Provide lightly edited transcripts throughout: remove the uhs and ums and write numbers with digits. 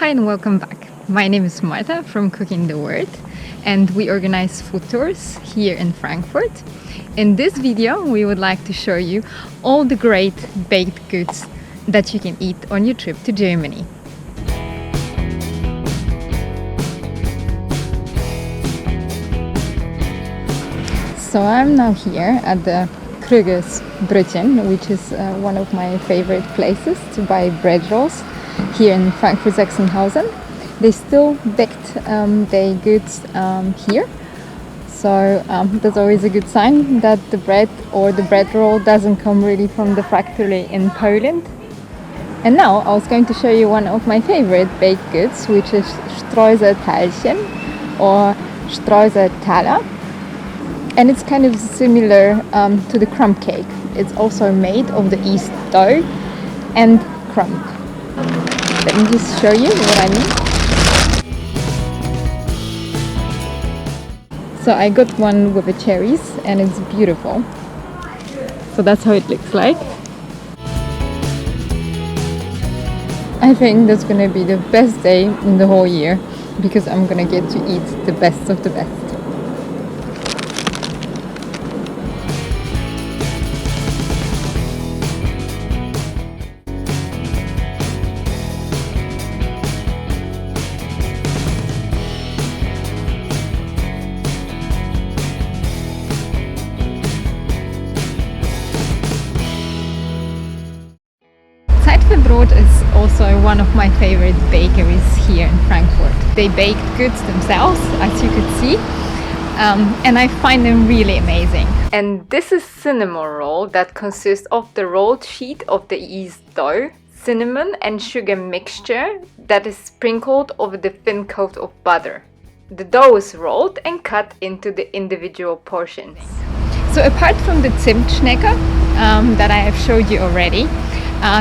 Hi and welcome back. My name is Marta from Cooking the Word and we organize food tours here in Frankfurt. In this video we would like to show you all the great baked goods that you can eat on your trip to Germany. So I'm now here at the Krögers Brötchen, which is one of my favorite places to buy bread rolls here in Frankfurt Sachsenhausen. They still baked their goods here, so that's always a good sign that the bread or the bread roll doesn't come really from the factory in Poland. And now I was going to show you one of my favorite baked goods, which is Streuselteilchen or Streuseltaler. And it's kind of similar to the crumb cake. It's also made of the yeast dough and crumb. Let me just show you what I mean. So I got one with the cherries and it's beautiful. So that's how it looks like. I think that's gonna be the best day in the whole year because I'm gonna get to eat the best of the best. Zeit Brot is also one of my favorite bakeries here in Frankfurt. They bake goods themselves, as you could see, and I find them really amazing. And this is cinnamon roll that consists of the rolled sheet of the yeast dough, cinnamon and sugar mixture that is sprinkled over the thin coat of butter. The dough is rolled and cut into the individual portions. So apart from the Zimtschnecke that I have showed you already,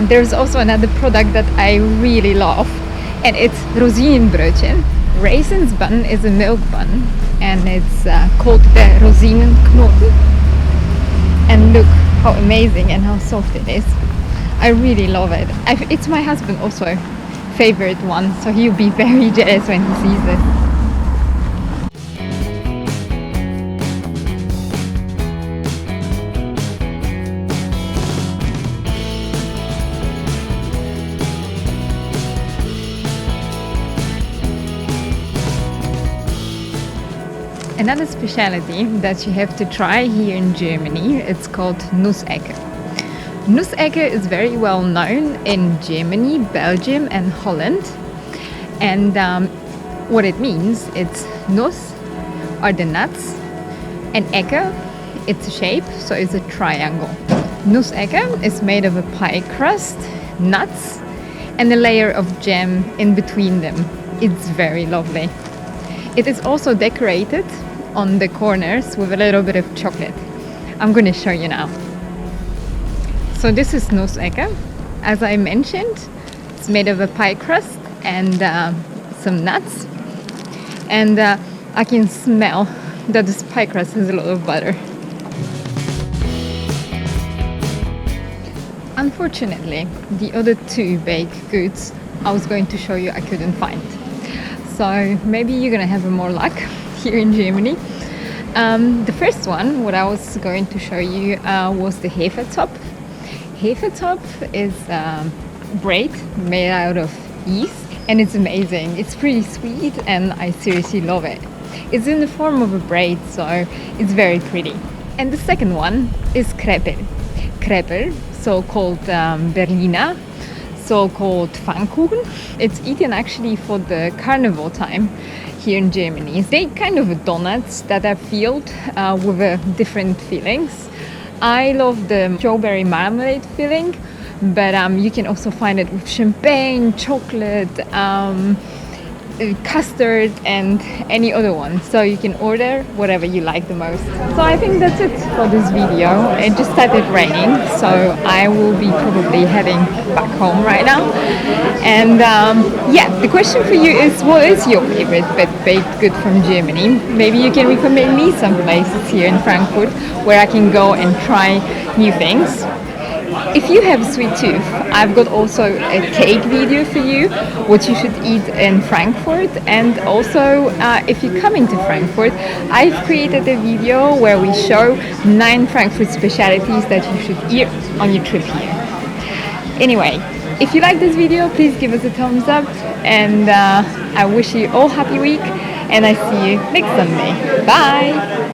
there's also another product that I really love, and it's Rosinen-Brötchen. Raisins bun is a milk bun, and it's called the Rosinen-Knoten. And look how amazing and how soft it is. I really love it. It's my husband also favorite one, so he'll be very jealous when he sees this. Another specialty that you have to try here in Germany, it's called Nussecke. Nussecke is very well known in Germany, Belgium and Holland. And what it means, it's Nuss are the nuts and Ecke, it's a shape, so it's a triangle. Nussecke is made of a pie crust, nuts and a layer of jam in between them. It's very lovely. It is also decorated on the corners with a little bit of chocolate. I'm going to show you now. So this is Nussecke. As I mentioned, it's made of a pie crust and some nuts. And I can smell that this pie crust has a lot of butter. Unfortunately, the other two baked goods I was going to show you I couldn't find. So maybe you're gonna have more luck here in Germany. The first one, what I was going to show you was the Hefezopf. Hefezopf is bread made out of yeast and it's amazing. It's pretty sweet and I seriously love it. It's in the form of a braid, so it's very pretty. And the second one is Kreppel. Kreppel, so-called Bernina, so-called Pfannkuchen. It's eaten actually for the Carnival time here in Germany. They kind of donuts that are filled with different fillings. I love the strawberry marmalade filling, but you can also find it with champagne, chocolate, custard and any other one, so you can order whatever you like the most. So I think that's it for this video. It just started raining, so I will be probably heading back home right now. And yeah, the question for you is, what is your favorite baked good from Germany? Maybe you can recommend me some places here in Frankfurt where I can go and try new things. If you have a sweet tooth, I've got also a cake video for you, what you should eat in Frankfurt. And also, if you're coming to Frankfurt, I've created a video where we show 9 Frankfurt specialities that you should eat on your trip here. Anyway, if you like this video, please give us a thumbs up, and I wish you all happy week, and I see you next Sunday. Bye!